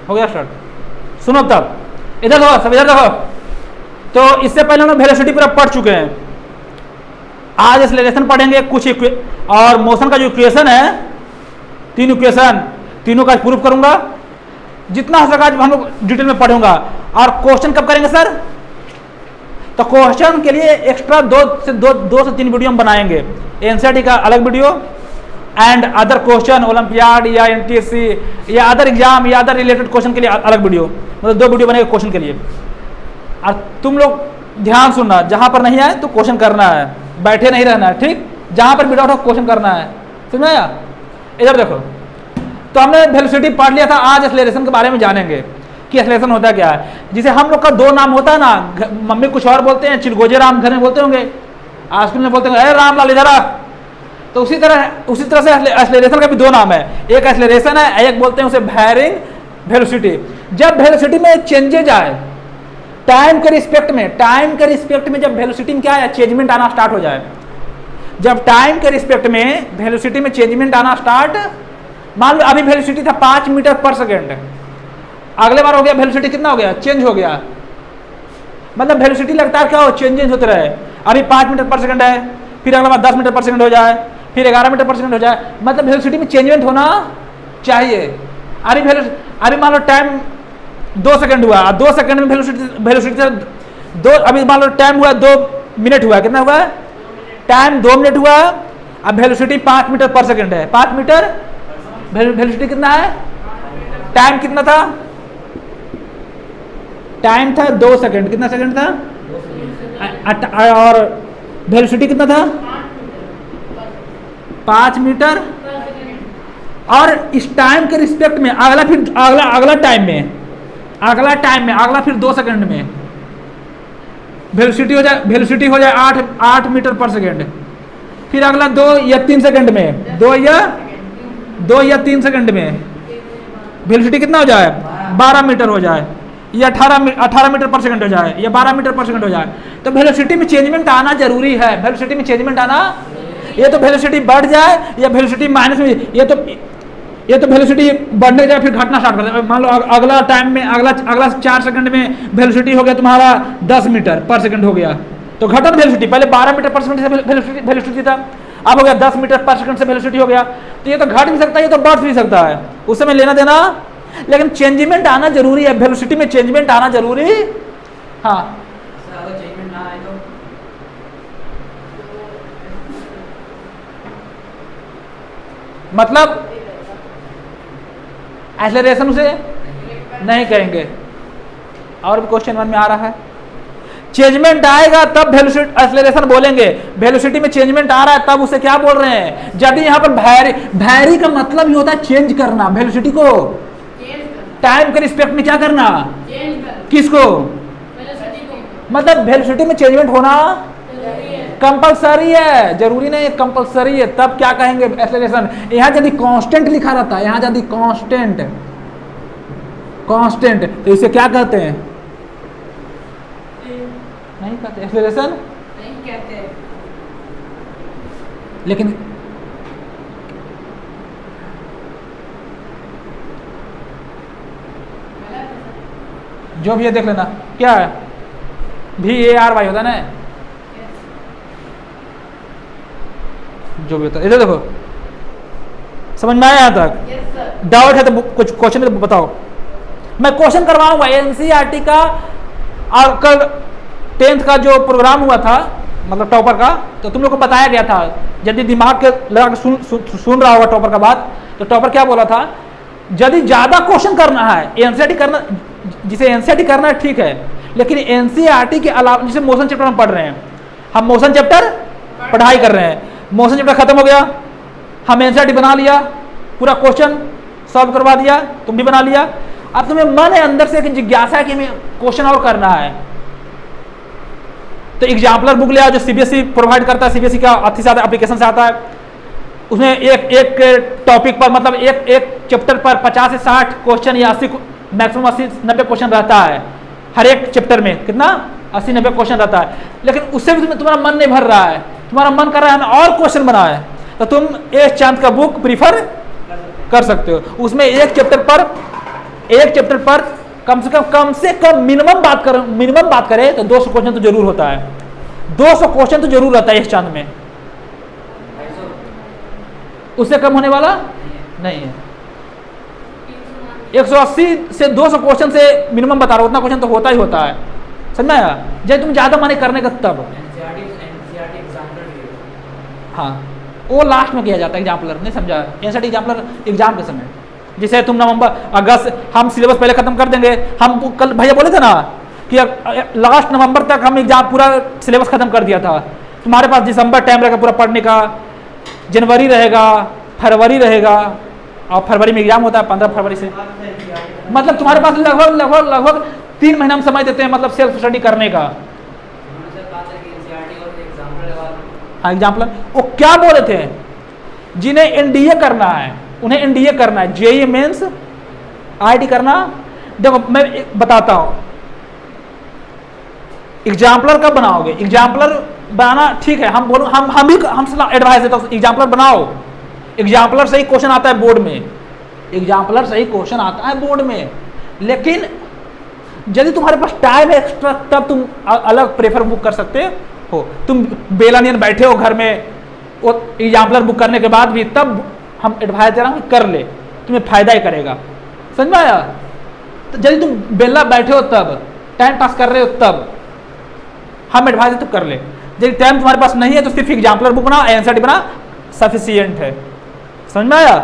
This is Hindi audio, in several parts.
हो गया स्टार्ट। सुनो तब, इधर देखो सब, इधर देखो। तो इससे पहले हम वेलोसिटी पूरा पढ़ चुके हैं। आज एक्सेलरेशन पढ़ेंगे कुछ और मोशन का जो इक्वेशन है, 3 इक्वेशन, तीनों का प्रूफ करूंगा। जितना हो सका हम लोग डिटेल में पढ़ूंगा। और क्वेश्चन कब करेंगे सर? तो क्वेश्चन के लिए एक्स्ट्रा 2 से 3 वीडियो हम बनाएंगे। एनसीईआरटी का अलग video and other question, olympiad या एनटीएससी या अदर एग्जाम या अदर रिलेटेड क्वेश्चन के लिए अलग वीडियो, मतलब 2 वीडियो बनेगा क्वेश्चन के लिए। और तुम लोग ध्यान सुनना, जहां पर नहीं आए तो क्वेश्चन करना है, बैठे नहीं रहना है, ठीक? जहां पर बिठा क्वेश्चन करना है, समझ आया? इधर देखो, तो हमने वेलोसिटी पढ़ लिया था। आज एक्सेलरेशन के बारे में जानेंगे कि एक्सेलरेशन होता क्या है। जिसे हम लोग का 2 नाम होता है ना, मम्मी कुछ और बोलते हैं, चिलगोजे राम घर में बोलते होंगे, स्कूल में बोलते हैं अरे रामलाल इधर आ। तो उसी तरह से एक्सेलरेशन का भी 2 नाम है। एक एक्सेलरेशन है, एक बोलते हैं उसे वैरिंग वेलोसिटी। जब वेलोसिटी में चेंजेज आए टाइम के रिस्पेक्ट में, जब वेलोसिटी में क्या है, चेंजमेंट आना स्टार्ट हो जाए, जब टाइम के रिस्पेक्ट में वेलोसिटी में चेंजमेंट आना स्टार्ट, मान लो अभी वेलोसिटी था 5 मीटर पर सेकेंड, अगले बार हो गया वेलोसिटी कितना हो गया, चेंज हो गया। मतलब वेलोसिटी लगातार क्या हो, चेंजेस होते रहे। अभी 5 मीटर पर सेकंड है, फिर अगला बार 10 मीटर पर सेकंड हो जाए, फिर 11 मीटर पर सेकंड हो जाए। मतलब वेलोसिटी में चेंजमेंट होना चाहिए। अभी मान लो टाइम 2 सेकंड हुआ, 2 सेकंड में वेलोसिटी 2, अभी मान लो टाइम हुआ 2 मिनट हुआ, कितना हुआ, टाइम 2 मिनट हुआ। अब वेलोसिटी 5 मीटर पर सेकंड है, 5 मीटर वेलोसिटी कितना है, टाइम कितना था, टाइम था 2 सेकंड, कितना सेकंड था, और वेलोसिटी कितना था 5 मीटर। और इस टाइम के रिस्पेक्ट में अगला टाइम में अगला फिर 2 सेकंड में वेलोसिटी हो जाए 8 मीटर पर सेकंड। फिर अगला 2 या 3 सेकंड में, 2 या 3 सेकंड में वेलोसिटी कितना हो जाए, 12 मीटर हो जाए, या 18 मीटर पर सेकंड हो जाए, या 12 मीटर पर सेकंड हो जाए। तो वेलोसिटी में चेंजमेंट आना जरूरी है। वेलोसिटी में चेंजमेंट आना, ये तो वेलोसिटी बढ़ जाए या वेलोसिटी माइनस में, ये तो वेलोसिटी बढ़ने जाए फिर घटना स्टार्ट कर दे। मान लो अगला टाइम में अगला 4 सेकंड में वेलोसिटी हो गया तुम्हारा 10 मीटर पर सेकंड हो गया, तो घटन वेलोसिटी, पहले 12 मीटर पर सेकंड से वेलोसिटी था, अब हो गया 10 मीटर पर सेकंड से वेलोसिटी हो गया। तो ये तो घट भी सकता है, ये तो बढ़ भी सकता है, उस समय लेना देना, लेकिन चेंजमेंट आना जरूरी है। वेलोसिटी में चेंजमेंट आना जरूरी, हाँ। मतलब एक्सेलरेशन से नहीं कहेंगे। और भी क्वेश्चन 1 में आ रहा है, चेंजमेंट आएगा तब वेलोसिटी एक्सेलरेशन बोलेंगे। वेलोसिटी में चेंजमेंट आ रहा है तब उसे क्या बोल रहे हैं, जब यहाँ पर वैरी का मतलब ही होता है चेंज करना, वेलोसिटी को टाइम के रिस्पेक्ट में क्या करना, किसको, मतलब वेलोसिटी में चेंजमेंट होना कंपलसरी है, जरूरी नहीं है, कंपलसरी है। तब क्या कहेंगे एक्सेलरेशन। यहाँ यदि कांस्टेंट लिखा रहता है, यहाँ यदि कांस्टेंट तो इसे क्या कहते हैं, नहीं कहते, एक्सेलरेशन नहीं कहते। लेकिन जो भी है देख लेना, क्या है VARY होता है ना, जो भी होता है। इधर देखो, समझ में आया यहाँ तक? डाउट है तो कुछ क्वेश्चन है तो बताओ, मैं क्वेश्चन करवाऊंगा। एनसीईआरटी का और कल 10th का जो प्रोग्राम हुआ था, मतलब टॉपर का, तो तुम लोग को बताया गया था, यदि दिमाग के लगा के सुन रहा होगा टॉपर का बात, तो टॉपर क्या बोला था, यदि ज्यादा क्वेश्चन करना है, एनसीईआरटी करना, जिसे एनसीईआरटी करना है ठीक है, लेकिन एनसीईआरटी के अलावा, जैसे मोशन चैप्टर हम पढ़ रहे हैं, हम मोशन चैप्टर पढ़ाई कर रहे हैं, मोशन चैप्टर खत्म हो गया, हम एनसीईआरटी बना लिया, पूरा क्वेश्चन सॉल्व करवा दिया, तुम भी बना लिया। अब तुम्हें मन है अंदर से एक जिज्ञासा है कि हमें क्वेश्चन और करना है, तो एग्जाम्पलर बुक ले आओ जो सीबीएसई प्रोवाइड करता है, सीबीएसई का अति ज्यादा एप्लीकेशन से आता है। उसमें एक टॉपिक पर, मतलब एक चैप्टर पर 50 से 60 क्वेश्चन या 80, मैक्सिमम 80-90 क्वेश्चन रहता है हर एक चैप्टर में। कितना? 80-90 क्वेश्चन रहता है। लेकिन उससे भी तुम्हारा मन नहीं भर रहा है, तुम्हारा मन कर रहा है हमें और क्वेश्चन बनाए, तो तुम एस चांद का बुक प्रीफर कर सकते हो। उसमें एक चैप्टर पर एक चैप्टर पर कम से कम मिनिमम बात करें तो 200 क्वेश्चन तो जरूर होता है, 200 क्वेश्चन तो जरूर रहता है इस चांद में, उससे कम होने वाला नहीं है। 180 से 200 क्वेश्चन से मिनिमम बता रहा हूं, उतना क्वेश्चन तो होता ही होता है, समझ में आया? जब तुम ज्यादा माने करने का तब, हाँ वो लास्ट में किया जाता है एग्जाम्पलर, नहीं समझा? एनसीईआरटी एग्जाम्पलर एग्जाम के समय, जैसे तुम नवंबर अगस्त हम सिलेबस पहले खत्म कर देंगे, हम कल भैया बोले थे ना कि लास्ट नवंबर तक हम एग्जाम पूरा सिलेबस खत्म कर दिया था, तुम्हारे पास दिसंबर टाइम रहेगा पूरा पढ़ने का, जनवरी रहेगा, फरवरी रहेगा, और फरवरी में एग्जाम होता है 15 फरवरी से, मतलब तुम्हारे पास लगभग 3 महीना हम समय देते हैं, मतलब सेल्फ स्टडी करने का। हाँ एग्जाम्पल, वो क्या बोले थे, जिन्हें एनडीए करना है उन्हें एनडीए करना है, जेईई मेंस आईआईटी करना। देखो मैं बताता हूं, एग्जाम्पलर कब बनाओगे? एग्जाम्पलर बनाना ठीक है, हम बोलो हम एडवाइस देता हूं एग्जाम्पलर बनाओ, एग्जाम्पलर से ही क्वेश्चन आता है बोर्ड में, एग्जाम्पलर से ही क्वेश्चन आता है बोर्ड में, लेकिन यदि तुम्हारे पास टाइम है एक्स्ट्रा तब तुम अलग प्रेफर बुक कर सकते हो। तुम बेलानियन बैठे हो घर में, वो एग्जाम्पलर बुक करने के बाद भी, तब हम एडवाइस दे रहा हूँ कर ले, तुम्हें फायदा ही करेगा, समझ में आया? तो यदि तुम बेला बैठे हो तब, टाइम पास कर रहे हो तब हम एडवाइस दे तो कर ले, यदि टाइम तुम्हारे पास नहीं है तो सिर्फ एग्जाम्पलर बुक बना, एनसीईआरटी बना, सफिशियंट है, समझ में आया?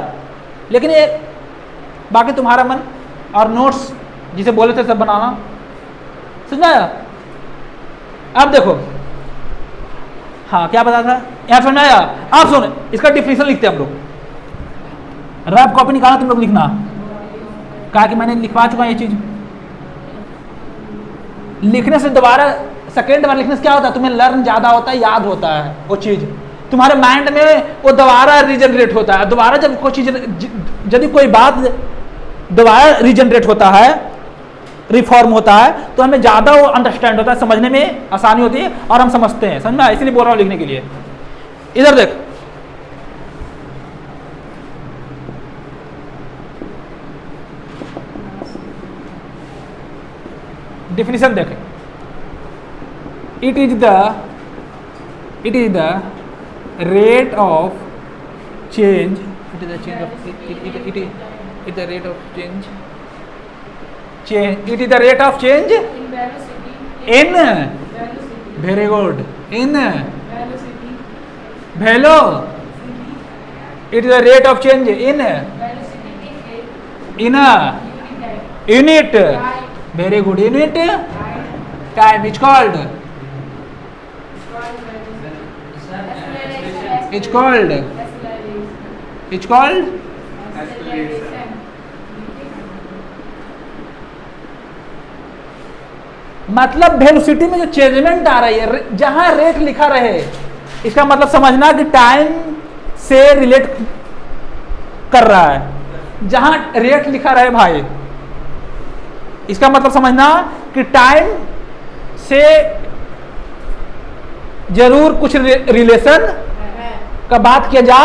लेकिन ये बाकी तुम्हारा मन, और नोट्स जिसे बोले थे सब बनाना, समझ में आया? अब देखो, हाँ क्या बता था यहाँ, समझ में आया? आप सुन, इसका डिफिनेशन लिखते हैं हम लोग, रफ कॉपी निकालना तुम लोग लिखना, कहा कि मैंने लिखवा चुका ये चीज, लिखने से दोबारा सेकेंड बार लिखने से क्या होता है, तुम्हें लर्न ज्यादा होता है, याद होता है वो चीज तुम्हारे माइंड में, वो दोबारा रीजनरेट होता है, दोबारा जब कोई चीज, यदि कोई बात दोबारा रीजनरेट होता है, रिफॉर्म होता है, तो हमें ज्यादा वो अंडरस्टैंड होता है, समझने में आसानी होती है और हम समझते हैं, समझ में? इसलिए बोल रहा हूं लिखने के लिए। इधर देख, डिफिनेशन देख, it is the rate of change, it is the change of it is the rate of change it is the rate of change in very good, in velo, it is the rate of change in a unit, very good, unit time, it's called मतलब वेलोसिटी में जो चेंजमेंट आ रही है, जहां रेट लिखा रहे, इसका मतलब समझना कि टाइम से रिलेट कर रहा है, जहां रेट लिखा रहे भाई, इसका मतलब समझना कि टाइम से जरूर कुछ रिलेशन का बात किया जा,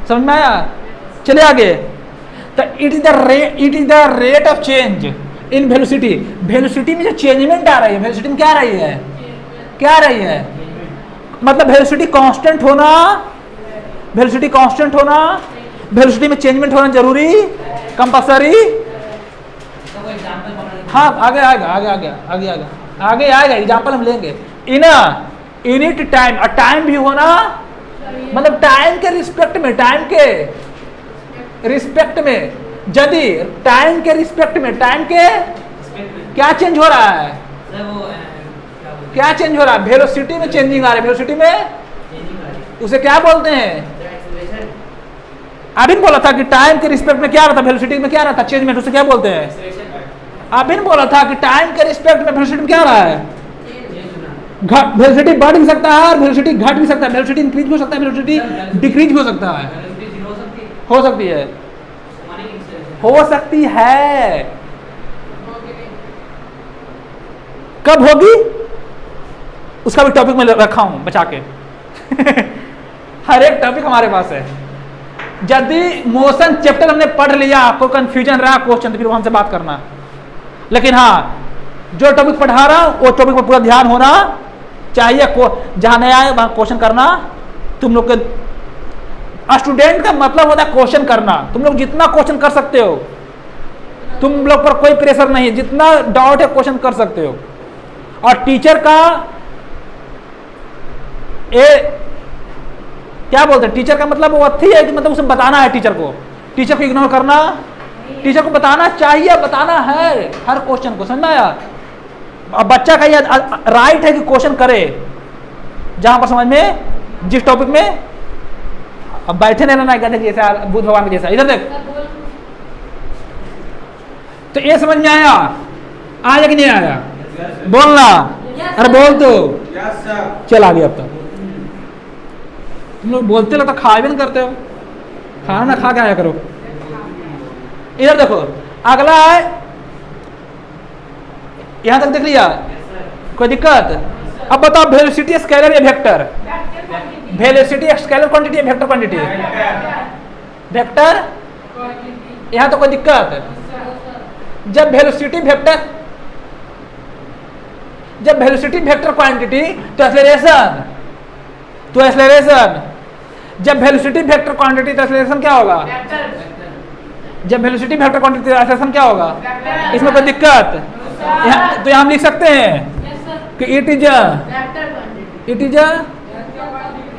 समझ में आया? चले आगे, तो it is the rate of change in velocity, velocity में जो चेंजमेंट आ रही है, वेलोसिटी में क्या आ रही है, क्या आ रही है, मतलब वेलोसिटी कांस्टेंट होना, वेलोसिटी कांस्टेंट होना, वेलोसिटी में चेंजमेंट होना जरूरी, कंपल्सरी। हाँ आगे आएगा, आगे आएगा एग्जाम्पल हम लेंगे। इन यूनिट टाइम, और टाइम भी होना, मतलब टाइम के रिस्पेक्ट में, टाइम के रिस्पेक्ट में, यदि टाइम के रिस्पेक्ट में, टाइम के क्या चेंज हो रहा है, क्या चेंज हो रहा है, वेलोसिटी में चेंजिंग आ रहा है, वेलोसिटी में उसे क्या बोलते हैं? अभी बोला था कि टाइम के रिस्पेक्ट में क्या रहता, वेलोसिटी में क्या रहता चेंजमेंट, उसे क्या बोलते हैं? अभी बोला था कि टाइम के रिस्पेक्ट में वेलोसिटी में क्या रहा है, वेलोसिटी बढ़ भी सकता है और वेलोसिटी घट भी सकता है, वेलोसिटी इंक्रीज हो सकता है, वेलोसिटी डिक्रीज हो सकता है, हो सकती है, हो सकती है, कब होगी उसका भी टॉपिक में रखा हूं बचा के हर एक टॉपिक हमारे पास है, यदि मोशन चैप्टर हमने पढ़ लिया, आपको कंफ्यूजन रहा क्वेश्चन, तो फिर हमसे बात करना। लेकिन हाँ, जो टॉपिक पढ़ा रहा वो टॉपिक पर पूरा ध्यान होना चाहिए। जहां नहीं आए वहां क्वेश्चन करना। तुम लोग के स्टूडेंट का मतलब होता है क्वेश्चन करना। तुम लोग जितना क्वेश्चन कर सकते हो, तुम लोग पर कोई प्रेशर नहीं है, जितना डाउट है क्वेश्चन कर सकते हो। और टीचर का क्या बोलते हैं, टीचर का मतलब वो अथी है कि मतलब उसे बताना है टीचर को। टीचर को इग्नोर करना, टीचर को बताना चाहिए, बताना है हर क्वेश्चन को, समझना यार। अब बच्चा का ये राइट है कि क्वेश्चन करे जहां पर समझ में, जिस टॉपिक में। अब बैठे नहीं रहना कहते जैसे बुद्ध भगवान के जैसा। इधर देख, तो ये समझ में आया? आया कि नहीं आया? बोलना। अरे बोल तो। चल आगे। अब तक तुम लोग बोलते लगता खा भी नहीं करते हो। खाना ना खा के आया करो। इधर देखो, अगला है, यहां तक देख लिया, कोई दिक्कत? अब बताओ वेलोसिटी स्केलर या वेक्टर? वेलोसिटी स्केलर क्वांटिटी या वेक्टर क्वांटिटी? वेक्टर। यहां तो कोई दिक्कत? जब वेलोसिटी वेक्टर क्वांटिटी तो एक्सेलरेशन, जब वेलोसिटी वेक्टर क्वांटिटी तो एक्सेलरेशन क्या होगा? जब वेलोसिटी वेक्टर क्वांटिटी तो एक्सेलरेशन क्या होगा? इसमें कोई दिक्कत? तो यहाँ हम लिख सकते हैं कि इट इज अ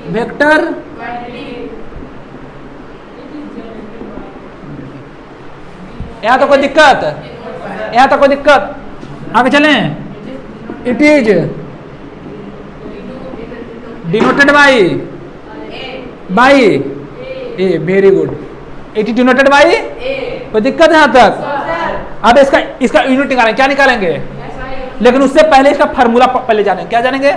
वेक्टर यहाँ तो कोई दिक्कत? यहाँ तो कोई दिक्कत? आगे चलें। It is denoted by A. Very good. It is denoted by, कोई दिक्कत है यहाँ तक? अब इसका यूनिट निकालेंगे। क्या निकालेंगे? लेकिन उससे पहले इसका फार्मूला पहले जानेंगे। क्या जानेंगे?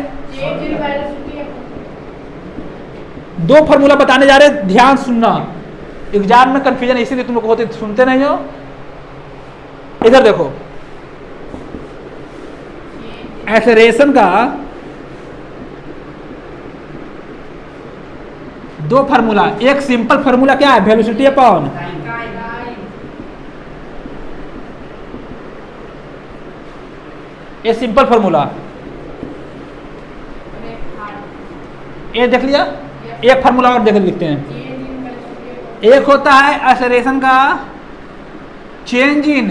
दो फार्मूला बताने जा रहे हैं, ध्यान सुनना। एग्जाम में कंफ्यूजन इसीलिए तुम लोग होते, सुनते नहीं हो। इधर देखो, एक्सेलरेशन का दो फार्मूला। एक सिंपल फार्मूला क्या है? वेलोसिटी अपॉन ये सिंपल फार्मूला, ये देख लिया। एक फार्मूला और देख लिखते हैं। एक होता है एक्सेलरेशन का चेंज इन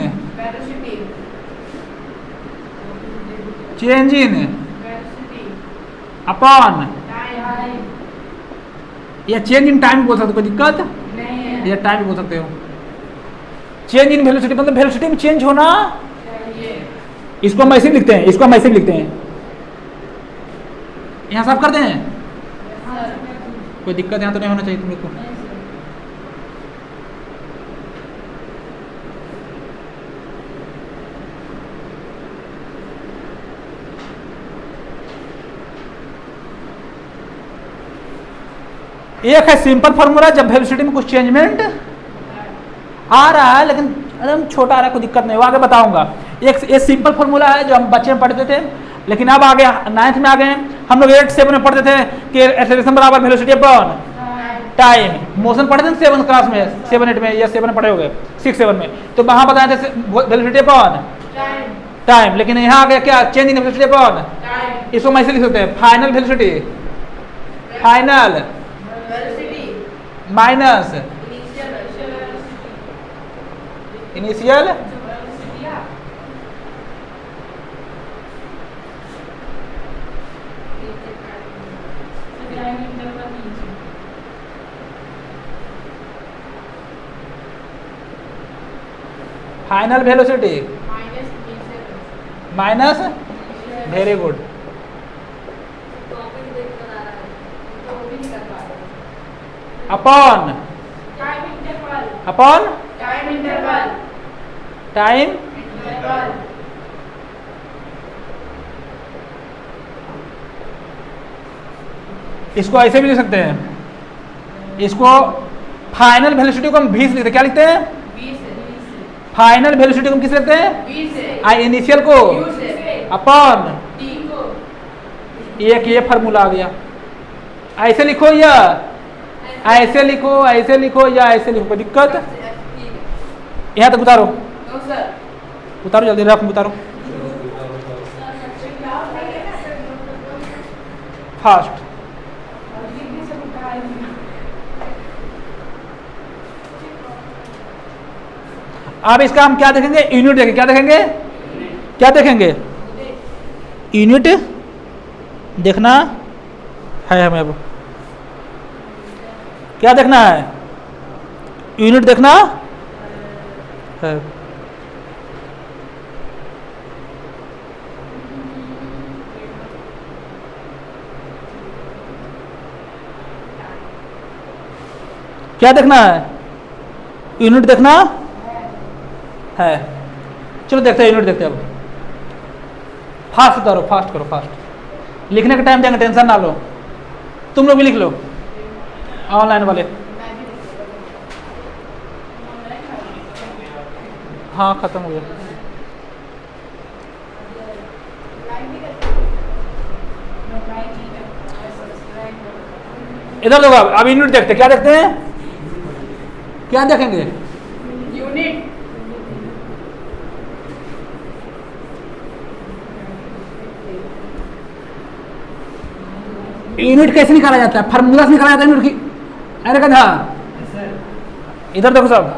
अपॉन, या चेंज इन टाइम बोल सकते हो, कोई दिक्कत? या टाइम बोल सकते हो। चेंज इन वेलोसिटी मतलब वेलोसिटी में चेंज होना। इसको हम ऐसे लिखते हैं, यहाँ सब करते हैं। कोई दिक्कत यहाँ तो नहीं होना चाहिए तुम लोग को। एक है सिंपल फार्मूला, जब वेलोसिटी में कुछ चेंजमेंट आ रहा है, लेकिन एकदम छोटा आ रहा है, कोई दिक्कत नहीं, वो आगे बताऊंगा। एक सिंपल फार्मूला है जो हम बच्चे में पढ़ते थे, लेकिन अब आगे 9th में आ गए। हम लोग 8 7 में पढ़ते थे कि एक्सेलरेशन बराबर वेलोसिटी अपॉन टाइम। मोशन पढ़े थे 7 क्लास में, 7 8 में, या 7 में पढ़े हो गए, 6 7 में। तो वहां बताए थे वेलोसिटी अपॉन टाइम। लेकिन यहाँ आ गया क्या? Change in velocity upon. इसको हम ऐसे लिख सकते हैं, final velocity, final minus initial final velocity minus, very good. Upon time इसको ऐसे भी लिख सकते हैं। इसको फाइनल वेलोसिटी को हम 20 लिखते हैं। क्या लिखते हैं? फाइनल वेलोसिटी को हम किस लिखते हैं? आई इनिशियल को अपॉन एक, ये फार्मूला आ गया। ऐसे लिखो, या ऐसे लिखो या ऐसे लिखो, कोई दिक्कत? यहाँ तक उतारो, उतारो जल्दी, रफ में उतारो फास्ट। अब इसका हम क्या देखेंगे? यूनिट देखेंगे। क्या देखेंगे? क्या देखेंगे? यूनिट देखना है हमें। अब क्या देखना है? यूनिट देखना है। क्या देखना है? यूनिट देखना है। चलो देखते हैं, यूनिट देखते हैं। अब फास्ट उतारो, फास्ट करो, फास्ट। लिखने का टाइम देंगे, टेंशन ना लो। तुम लोग भी लिख लो, ऑनलाइन वाले। हाँ खत्म हो गया। इधर देखो, अब यूनिट देखते हैं। क्या देखते हैं? क्या देखेंगे? यूनिट। यूनिट कैसे निकाला जाता है? फार्मूला से निकाला जाता है यूनिट की। अरे कहा इधर देखो सब।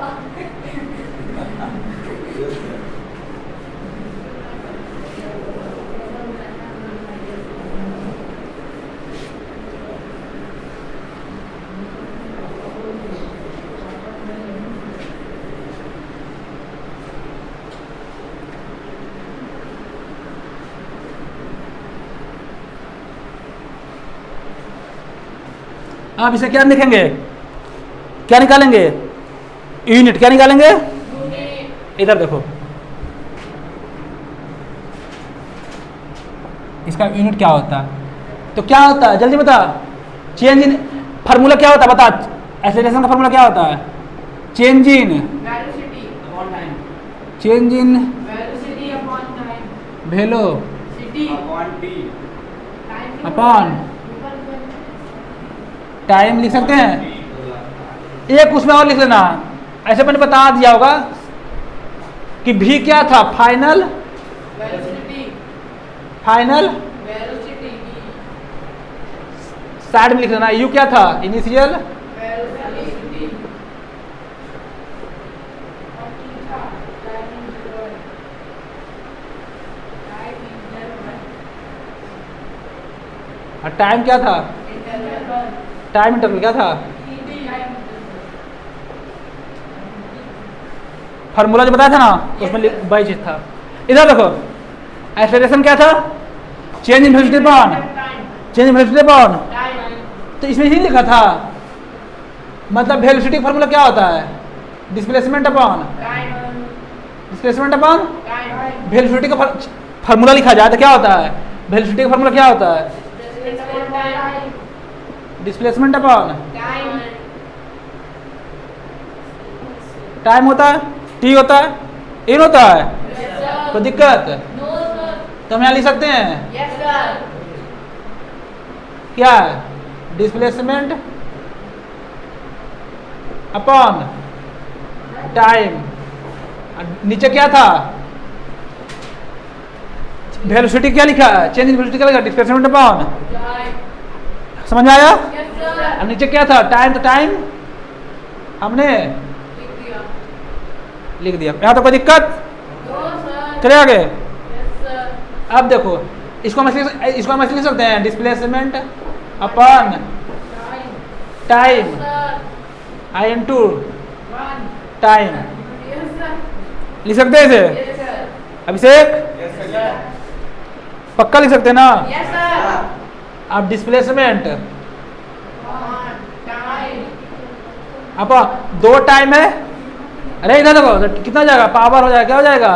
आप इसे क्या लिखेंगे? क्या निकालेंगे? यूनिट। क्या निकालेंगे? इधर देखो, इसका यूनिट क्या होता है? तो क्या होता है जल्दी बता। चेंज इन फार्मूला क्या होता है बता। एक्सेलरेशन का फार्मूला क्या होता है? Change in velocity upon time. Change in velocity upon time. Velocity upon T. Upon time लिख सकते हैं। एक उसमें और लिख लेना, ऐसे मैंने बता दिया होगा कि भी क्या था? Final velocity. Final velocity. Side में लिख लेना। यू क्या था? Initial velocity. और टाइम क्या था? टाइम इंटरवल क्या था? फार्मूला जो बताया था ना, उसमें बाई चीज था। इधर देखो, एक्सेलरेशन क्या था? Change in velocity upon change in velocity upon. तो इसमें ही लिखा था, मतलब वेलोसिटी का फार्मूला क्या होता है? Displacement upon displacement upon velocity का फार्मूला लिखा जाए तो क्या होता है? वेलोसिटी का फार्मूला क्या होता है? डिस्प्लेसमेंट अपॉन टाइम होता है, टी होता है, इन होता है। कोई दिक्कत? तो हम यहाँ लिख सकते हैं क्या? Displacement upon time. नीचे क्या था? वेलोसिटी क्या लिखा है? चेंज इन वेलोसिटी क्या लिखा? Displacement upon. समझ में आया? और नीचे क्या था? टाइम। तो टाइम हमने लिख दिया। यहाँ तो कोई दिक्कत? चले आगे। अब देखो, इसको हम ऐसे लिख सकते हैं, displacement upon time I into time. लिख सकते हैं इसे? अभिषेक पक्का लिख सकते हैं ना? अब डिस्प्लेसमेंट अब दो टाइम है। अरे इधर देखो, तो कितना हो जाएगा? पावर हो जाएगा। क्या हो जाएगा?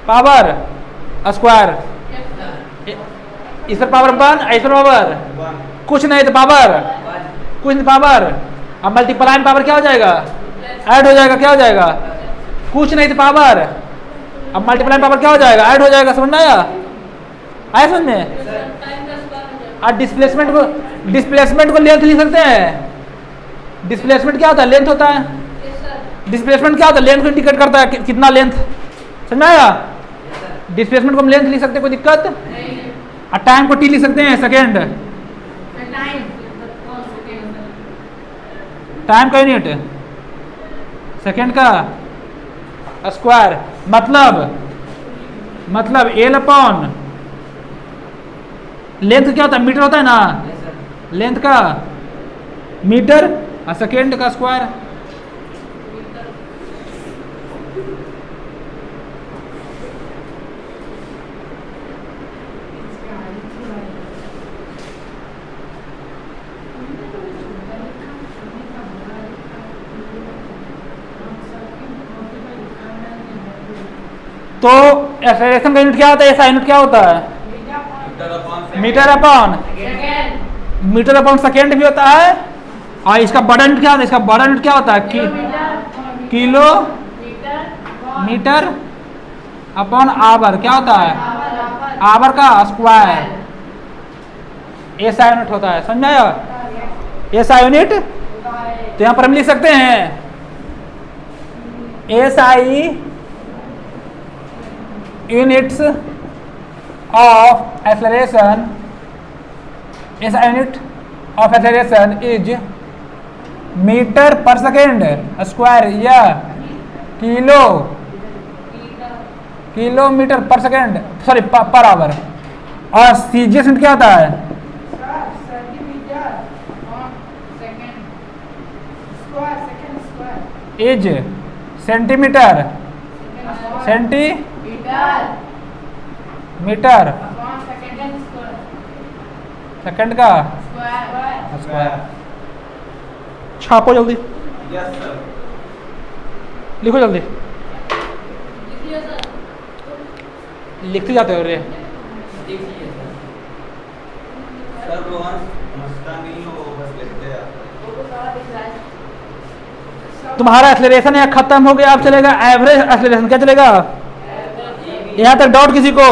Power square. इस पर पावर 1, इस पर पावर कुछ नहीं तो पावर कुछ नहीं पावर। अब मल्टीप्लाई में पावर क्या हो जाएगा? ऐड हो जाएगा। क्या हो जाएगा? कुछ नहीं तो पावर। अब मल्टीप्लाई में पावर क्या हो जाएगा? ऐड हो जाएगा। समझ में आया? आया समझ में? और डिस्प्लेसमेंट को लेंथ लिख सकते हैं। डिस्प्लेसमेंट क्या होता है? लेंथ होता है। Yes, sir. डिस्प्लेसमेंट क्या होता है? लेंथ को इंडिकेट करता है कितना लेंथ। समझ में आया? डिस्प्लेसमेंट को हम लेंथ लिख सकते हैं, कोई दिक्कत? नहीं. और टाइम को टी लिख सकते हैं, सेकेंड। The time. कौन second? टाइम का यूनिट सेकेंड का स्क्वायर, मतलब एल अपॉन लेंथ क्या होता है? मीटर होता है ना, लेंथ का मीटर और सेकेंड का स्क्वायर। तो एक्सेलरेशन का यूनिट क्या होता है? ऐसा यूनिट क्या होता है? Metre upon Second. Metre upon second भी होता है। और इसका बड़ा यूनिट क्या होता है? इसका बड़ा यूनिट क्या होता है? Kilometer. Kilo Meter. Metre upon hour क्या होता है? Hour. आवर का स्क्वायर, ऐसा यूनिट होता है। समझ में आया? ऐसा यूनिट तो यहाँ पर हम लिख सकते हैं SI units of acceleration, SI unit of acceleration is metre पर सेकेंड स्क्वायर या किलोमीटर पर सेकेंड, सॉरी पर आवर। और सीजीएस यूनिट क्या होता है? Centimeter. Second. Square. Second square. Is centimetre, Second. Centimetre Meter. Upon second square. Second का Square. स्क्वायर। छापो जल्दी, यस सर। लिखो जल्दी, लिखिए सर. लिखते जाते हो रे। सर रोहन समझता नहीं हो, बस लिखते जाते हैं। वो तो सारा दिख रहा है. तुम्हारा एक्सेलरेशन यहाँ खत्म हो गया, अब चलेगा एवरेज एक्सेलरेशन। क्या चलेगा? यहाँ तक डाउट किसी को No,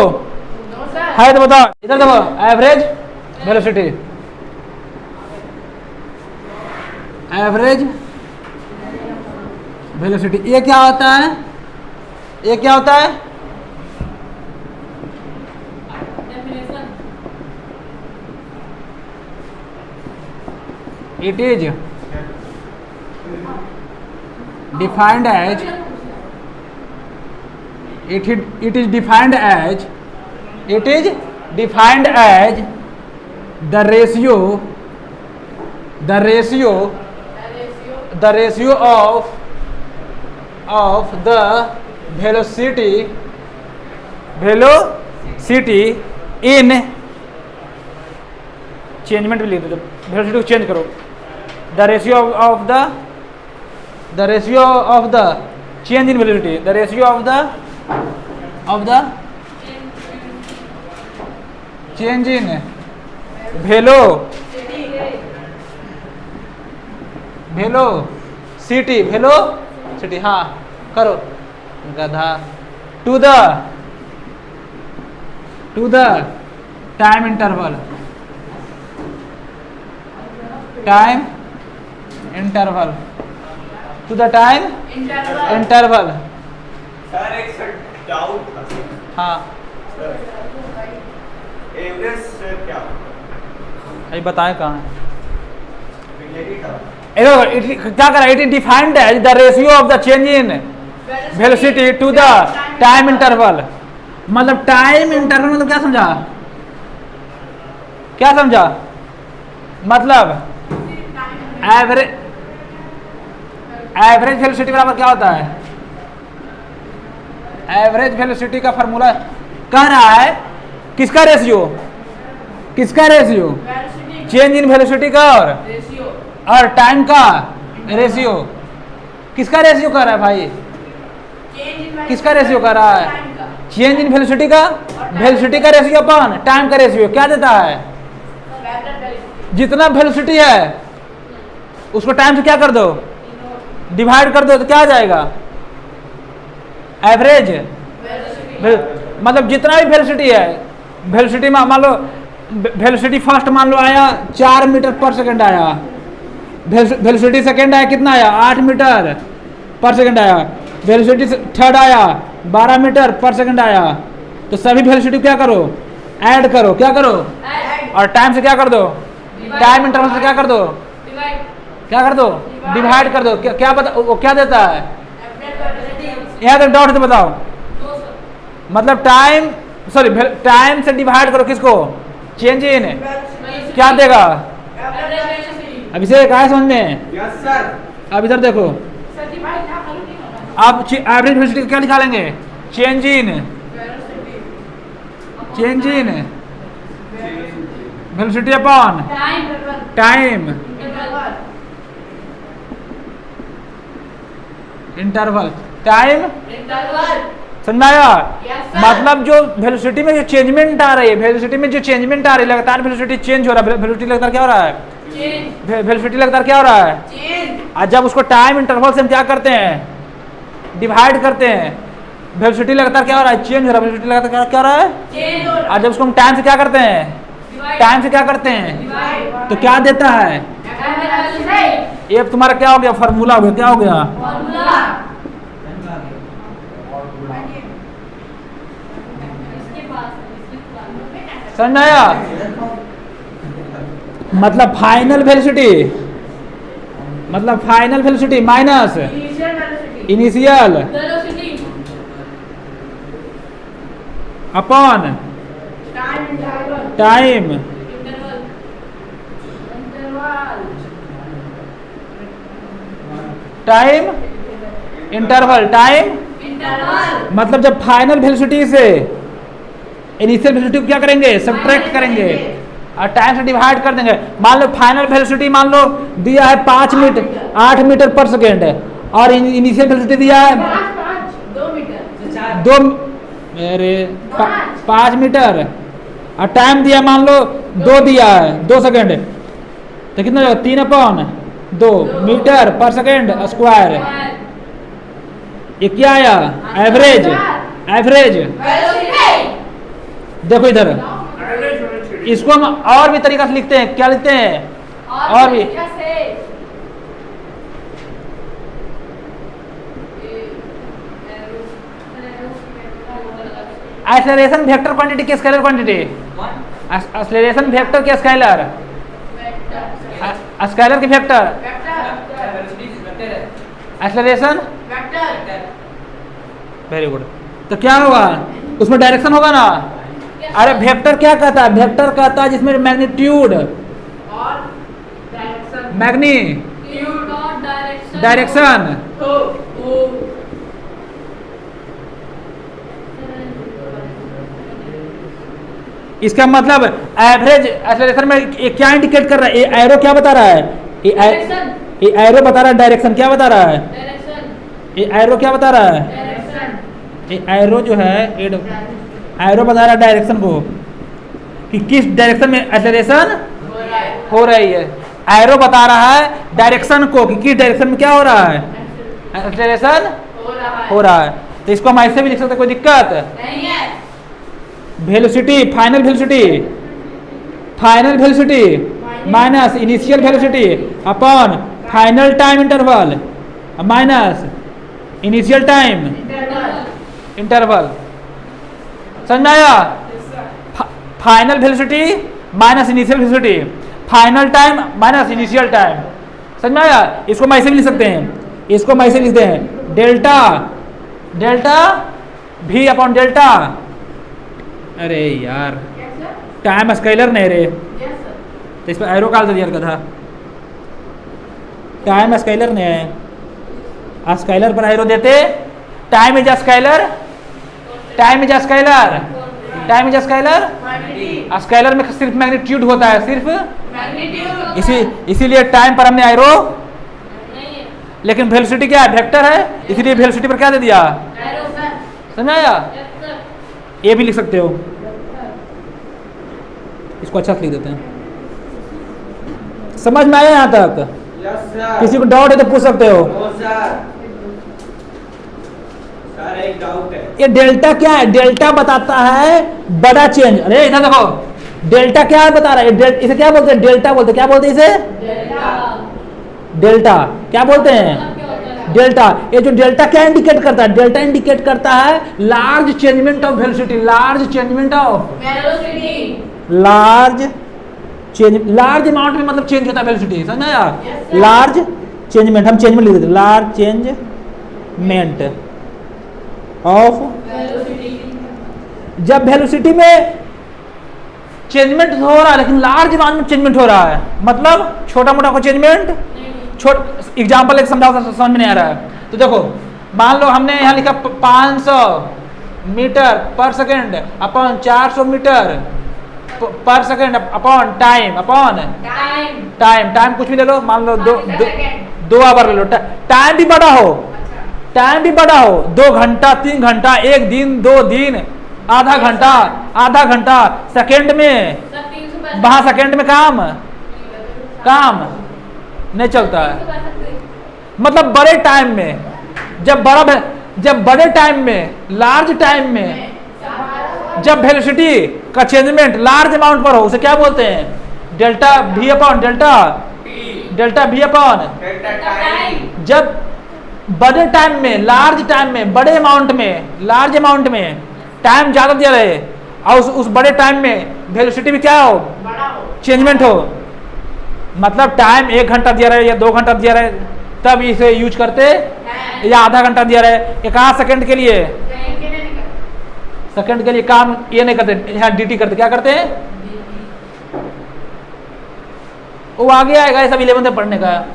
sir. है तो बताओ। इधर देखो, एवरेज वेलोसिटी, एवरेज वेलोसिटी, ये क्या होता है? ये क्या होता है? Definition. It is defined as it is defined as the ratio of the velocity in changement भी लिख दो, वेलोसिटी को चेंज करो। the ratio of the change in velocity, the ratio of the change in velocity, हाँ करो गधा, to the time interval to the time interval। Sir एक सर डाउट था सर। हाँ सर एवरेज सर क्या होता ये बताएं कहाँ है? है? यही था। क्या करा? It is defined as the ratio of the change in velocity to the time interval. मतलब टाइम इंटरवल मतलब क्या समझा? क्या समझा? मतलब एवरेज वेलोसिटी बराबर क्या होता है? एवरेज वेलोसिटी का फॉर्मूला कह रहा है किसका रेशियो? चेंज इन वेलोसिटी का और टाइम का रेशियो। किसका रेशियो कर रहा है भाई? किसका रेशियो कर रहा है? चेंज इन वेलोसिटी का, वेलोसिटी का रेशियो अपन टाइम का रेशियो क्या देता है? जितना वेलोसिटी है उसको टाइम से क्या कर दो? डिवाइड कर दो तो क्या आ जाएगा? एवरेज। मतलब जितना भी वेलोसिटी है, वेलोसिटी में मान लो वेलोसिटी फर्स्ट मान लो आया 4 मीटर पर सेकंड आया, वेलोसिटी सेकंड आया कितना आया 8 मीटर पर सेकंड आया। वेलोसिटी थर्ड आया 12 मीटर पर सेकंड आया। तो सभी वेलोसिटी क्या करो ऐड करो, क्या करो Add. और टाइम से क्या कर दो, Divide. टाइम इंटरवल से क्या कर दो, Divide. क्या कर दो, Divide. डिवाइड कर दो। क्या क्या बता वो क्या देता है, Velocity. यहाँ तक डाउट है तो बताओ। No, sir. मतलब टाइम सॉरी टाइम से डिवाइड करो किसको, चेंज इन Velocity. क्या देगा। Average velocity. अब इसे क्या है समझ में, यस सर। अब इधर देखो, Sir, divide ना करो नहीं होगा। आप एवरेज वेलोसिटी क्या निकालेंगे, change in, Velocity. Change in velocity upon Time. Time Interval. Interval time. Interval. समझ आया। Yes, sir. मतलब जो वेलोसिटी में जो चेंजमेंट आ रही है, वेलोसिटी में जो चेंजमेंट आ रही है, लगातार वेलोसिटी चेंज हो रहा है, वेलोसिटी लगातार क्या हो रहा है, Change. वेलोसिटी लगातार क्या हो रहा है। Change. और जब उसको टाइम इंटरवल से हम क्या करते हैं, डिवाइड करते हैं, वेलोसिटी लगातार क्या हो रहा है, चेंज हो रहा है, वेलोसिटी लगातार क्या हो रहा है। Change. और जब उसको हम टाइम से क्या करते हैं, Divide. टाइम से क्या करते हैं, Divide. तो क्या देता है, Average velocity. ये तुम्हारा क्या हो गया, फार्मूला हो गया, क्या हो गया, Formula. इसके पास समझ में आया। मतलब फाइनल वेलोसिटी, मतलब final velocity minus Initial velocity. Initial Velocity. Upon Time interval. Time Interval. Interval. Time interval time. Interval. मतलब जब फाइनल वेलोसिटी से इनिशियल वेलोसिटी को क्या करेंगे, सब्ट्रैक्ट करेंगे और टाइम से डिवाइड कर देंगे। मान लो फाइनल वेलोसिटी मान लो दिया है 5 मीटर 8 मीटर पर सेकेंड और इनिशियल वेलोसिटी दिया है 2 मीटर. 2 अरे 5 मीटर और टाइम दिया मान लो 2 दिया है 2 सेकेंड, तो कितना होगा 3/2 मीटर पर सेकेंड स्क्वायर। ये क्या आया, एवरेज एवरेज। Velocity. देखो इधर इसको हम और भी तरीका से लिखते हैं, क्या लिखते हैं और भी, कैसे? एक्सेलरेशन वेक्टर क्वांटिटी के स्केलर क्वांटिटी, एक्सेलरेशन वेक्टर के स्केलर, स्केलर के वेक्टर, एक्सेलरेशन वेरी गुड। तो क्या होगा उसमें डायरेक्शन होगा ना। अरे वेक्टर क्या कहता है, वेक्टर कहता है जिसमें मैग्नीट्यूड मैग्नी डायरेक्शन इसका मतलब एवरेज एक्सेलरेशन में ये क्या इंडिकेट कर रहा है, ये एरो क्या बता रहा है, ये एरो बता रहा है डायरेक्शन, क्या बता रहा है, ये एरो क्या बता रहा है, ये एरो जो है एरो बता रहा है डायरेक्शन को कि किस डायरेक्शन में एक्सेलरेशन हो रही है। एरो बता रहा है डायरेक्शन को कि किस डायरेक्शन में क्या हो रहा है, एक्सेलरेशन हो रहा है। तो इसको हम ऐसे भी लिख सकते हैं, कोई दिक्कत नहीं है। Velocity final velocity minus initial velocity upon final time interval minus initial time interval. समझ में आया। Final velocity minus initial velocity, final time minus initial time. समझ में आया। इसको हम ऐसे भी लिख सकते हैं, इसको हम ऐसे लिखते हैं डेल्टा डेल्टा भी अपॉन डेल्टा। अरे यार टाइम स्केलर नहीं रे, तो इस पर एरो काल दे दिया था, टाइम स्केलर नहीं है, स्केलर पर एरो देते। Time is scalar, time is scalar, time is scalar. Scalar में सिर्फ मैग्नीट्यूड होता है, सिर्फ इसीलिए टाइम पर हमने एरो, लेकिन वेलोसिटी क्या है, वेक्टर है, इसीलिए वेलोसिटी पर क्या दे दिया, समझाया। ये भी लिख सकते हो, इसको अच्छा से लिख देते हैं। समझ में आया यहाँ तक? Yes sir. किसी को डाउट है तो पूछ सकते हो। No sir. सर एक डाउट है। ये डेल्टा क्या है, डेल्टा बताता है बड़ा चेंज। अरे इधर देखो, डेल्टा क्या है बता रहा है, इसे क्या बोलते हैं, डेल्टा बोलते हैं। क्या बोलते हैं इसे, डेल्टा क्या बोलते हैं मतलब क्या होता है? डेल्टा। ये जो डेल्टा क्या इंडिकेट करता है, डेल्टा इंडिकेट करता है large changement of velocity, large changement of velocity. Large amount में मतलब चेंज होता है वेलोसिटी, समझ में आया? Yes, sir. लार्ज चेंजमेंट, हम चेंजमेंट लिख देते, लार्ज चेंजमेंट ऑफ। वेलोसिटी। जब वेलोसिटी में चेंजमेंट हो रहा है लेकिन लार्ज अमाउंट में चेंजमेंट हो रहा है, मतलब छोटा मोटा को चेंजमेंट, छोट एग्जाम्पल एक समझाओ, समझ में नहीं आ रहा है तो देखो, मान लो हमने यहाँ लिखा 500 मीटर पर सेकेंड अपॉन 400 मीटर पर second upon time, upon time. Time कुछ भी ले लो, मान लो सेकंड। 2 आवर ले लो, टाइम भी बड़ा हो, अच्छा। टाइम भी बड़ा हो, 2 घंटा 3 घंटा, 1 दिन 2 दिन, आधा घंटा सेकेंड में, सर 365 वहां सेकेंड में काम नहीं चलता है। 365 मतलब बड़े टाइम में, जब बड़े टाइम में, लार्ज टाइम में, जब वेलोसिटी का चेंजमेंट लार्ज अमाउंट पर हो, उसे क्या बोलते हैं? डेल्टा भी अपॉन डेल्टा भी अपॉन। टाइम। जब बड़े टाइम में, लार्ज टाइम में, बड़े अमाउंट में, लार्ज अमाउंट में टाइम ज्यादा दिया रहे और उस बड़े टाइम में वेलोसिटी भी क्या हो, बड़ा हो। चेंजमेंट हो, मतलब टाइम 1 घंटा दिया रहे या 2 घंटा दिया रहे तब इसे यूज करते, या आधा घंटा दिया रहे, 1 सेकंड के लिए, सेकंड के लिए काम ये नहीं करते, यहाँ dt करते, क्या करते हैं? वो आगे आएगा, ये सब 11th में पढ़ने का,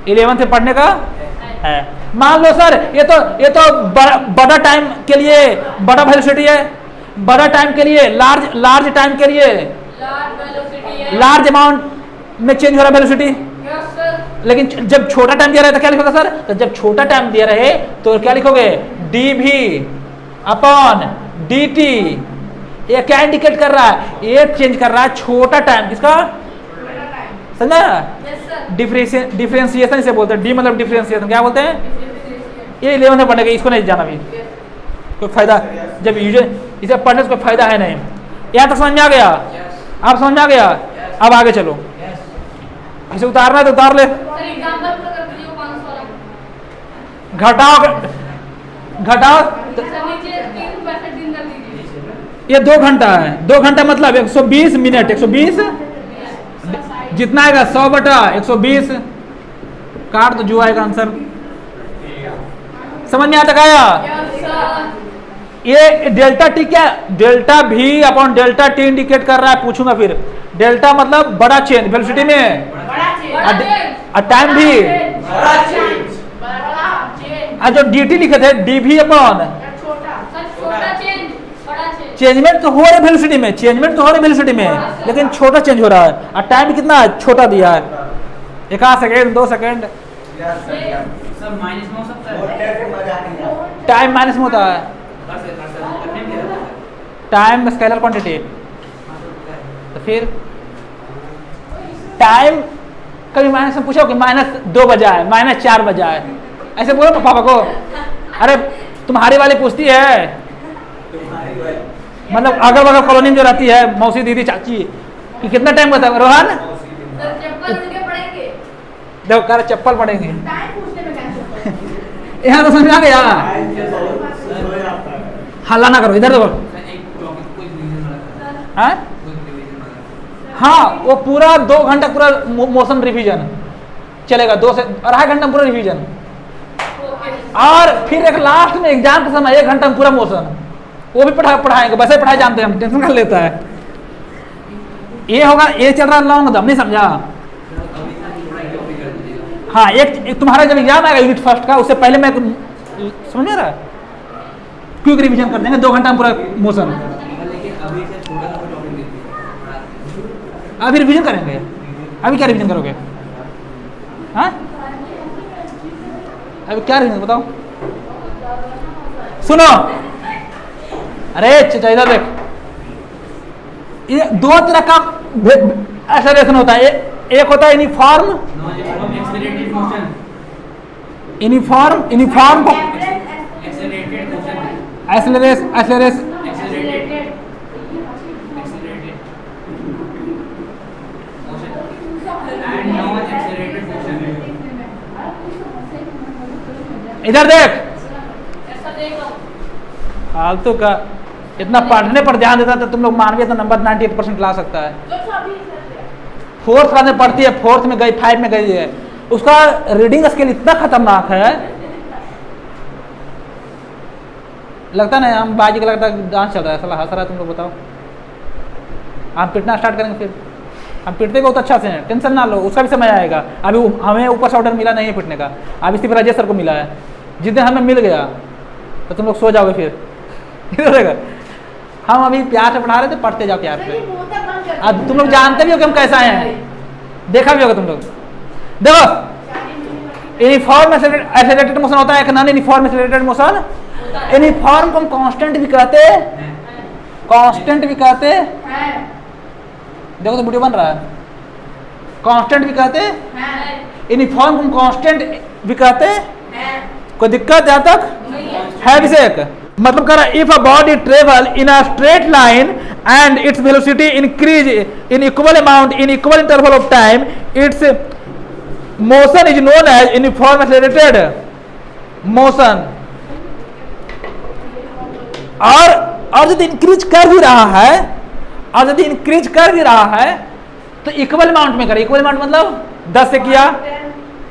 11th में पढ़ने का है। मान लो सर ये तो बड़ा टाइम के लिए बड़ा वेलोसिटी है, बड़ा टाइम के लिए, लार्ज टाइम के लिए लार्ज वेलोसिटी है। लार्ज अमाउंट में चेंज हो रहा है वेलोसिटी, यस सर। लेकिन जब छोटा टाइम दिया रहे तो क्या लिखोगे सर? तो जब छोटा टाइम दिया रहे तो क्या लिखोगे? dv upon dt। ये क्या इंडिकेट कर रहा है? ये चेंज कर रहा है छोटा टाइम, किसका? समझा? Yes sir. डिफरेंशिएशन इसे बोलते हैं, डी मतलब डिफरेंशिएशन, क्या बोलते हैं? ये 11th में पढ़ने का, इसको नहीं जाना भी, कोई फायदा, जब यूजर इसे पढ़ने से कोई फायदा है नहीं। यहाँ तक समझ में आ गया? आप समझ में आ गया? अब आगे चलो, इसे उतारना है तो उतार ले, सर एग्जांपल तो कर दीजिए 500 वाला। घटाओ सर नीचे 365 दिन कर दीजिए। ये 2 घंटा है, 2 घंटा मतलब 120 मिनट, 120 जितना आएगा 100/120 काट तो जो आएगा आंसर। समझ में आता आया? Yes sir. ये डेल्टा टी क्या, डेल्टा भी अपॉन डेल्टा टी इंडिकेट कर रहा है, पूछूंगा फिर। डेल्टा मतलब बड़ा चेंज वेलोसिटी में, बड़ा चेंज। और टाइम भी, बड़ा चेंज। और जो dt लिखे थे डी भी अपॉन छोटा। सर छोटा चेंज, बड़ा चेंज। चेंजमेंट तो हो रहा है वेलोसिटी में, चेंजमेंट तो हो रहा है वेलोसिटी में, लेकिन छोटा चेंज हो रहा है, और टाइम कितना छोटा दिया है, 1 सेकेंड 2 सेकेंड, सब माइनस में हो सकता है। टाइम माइनस में होता है, टाइम स्केलर क्वांटिटी, तो फिर टाइम कभी माइनस में पूछो कि -2 बजा है, -4 बजा है, ऐसे बोलो ना पापा को। अरे तुम्हारी वाली पूछती है, मतलब अगल बगल कॉलोनी में जो रहती है, मौसी दीदी चाची, कि कितना टाइम बता रोहन? सर चप्पल उनके पड़ेंगे। देखो कह रहे चप्पल पड़ेंगे, टाइम पूछने में क्या चप्पल? यहाँ तो समझ आ गया। हल्ला ना करो, इधर देखो। हाँ हाँ, वो पूरा 2 घंटा पूरा मोशन रिवीजन चलेगा, 2 से 2.5 घंटा पूरा रिवीजन, और फिर एक लास्ट में एग्जाम के समय 1 घंटा में पूरा मोशन, वो भी पढ़ाएंगे, वैसे पढ़ाए जानते हैं हम, टेंशन कर लेता है। ये होगा, ये चल रहा लॉन्ग दम, नहीं समझा? हाँ, एक तुम्हारा जब एग्जाम आएगा यूनिट फर्स्ट का, उससे पहले मैं समझ रहा, क्विक रिवीजन कर देंगे, 2 घंटा में पूरा मोशन। अभी रिवीजन करेंगे, अभी क्या रिवीजन करोगे? हाँ, अभी क्या रिवीजन बताओ, सुनो। अरे चाचा इधर देख, ये 2 तरह का एक्सेलरेशन होता है, एक होता है यूनिफॉर्म, यूनिफॉर्म को एक्सेलरेशन इधर देख, ऐसा देख रहा हूँ। फालतू का इतना पढ़ने पर ध्यान देता तो तुम लोग मानवीय तो नंबर 98% ला सकता है। जो अभी इधर है। फोर्थ क्लास में पढ़ती है, फोर्थ में गई, 5 में गई है, उसका रीडिंग स्किल इतना खतरनाक है, लगता नहीं हम बाजी का लगता है डांस चल रहा है, साला हंस रहा है। तुम लोग बताओ, हम पिटना स्टार्ट करेंगे फिर। हम पिटते बहुत अच्छा से हैं, टेंशन ना लो, उसका भी समय आएगा। अभी हमें ऊपर से ऑर्डर मिला नहीं है पिटने का, अभी सिर्फ राजेश सर को मिला है। जिस दिन हमें मिल गया तो तुम लोग सो जाओगे फिर। हम अभी प्यार से पढ़ा रहे थे, पढ़ते जाओ प्यार से। अब तुम लोग जानते भी हो कि हम कैसा हैं, देखा भी होगा तुम लोग। देखो, यूनिफॉर्म एक्सेलरेटेड मोशन होता है, एक non uniform accelerated motion. Uniform को हम कांस्टेंट भी कहते, कांस्टेंट भी कहते। देखो तो वीडियो बन रहा है, कांस्टेंट भी कहते, यूनिफॉर्म को हम कांस्टेंट भी कहते। कोई दिक्कत यहाँ तक है? अभिषेक मतलब कर रहा है, if a body travel in a straight line and its velocity increase in equal amount in equal interval of time, its motion is known as uniform accelerated motion. और यदि इंक्रीज कर भी रहा है, और यदि इंक्रीज कर भी रहा है तो इक्वल अमाउंट में करे। इक्वल अमाउंट मतलब 10 से किया,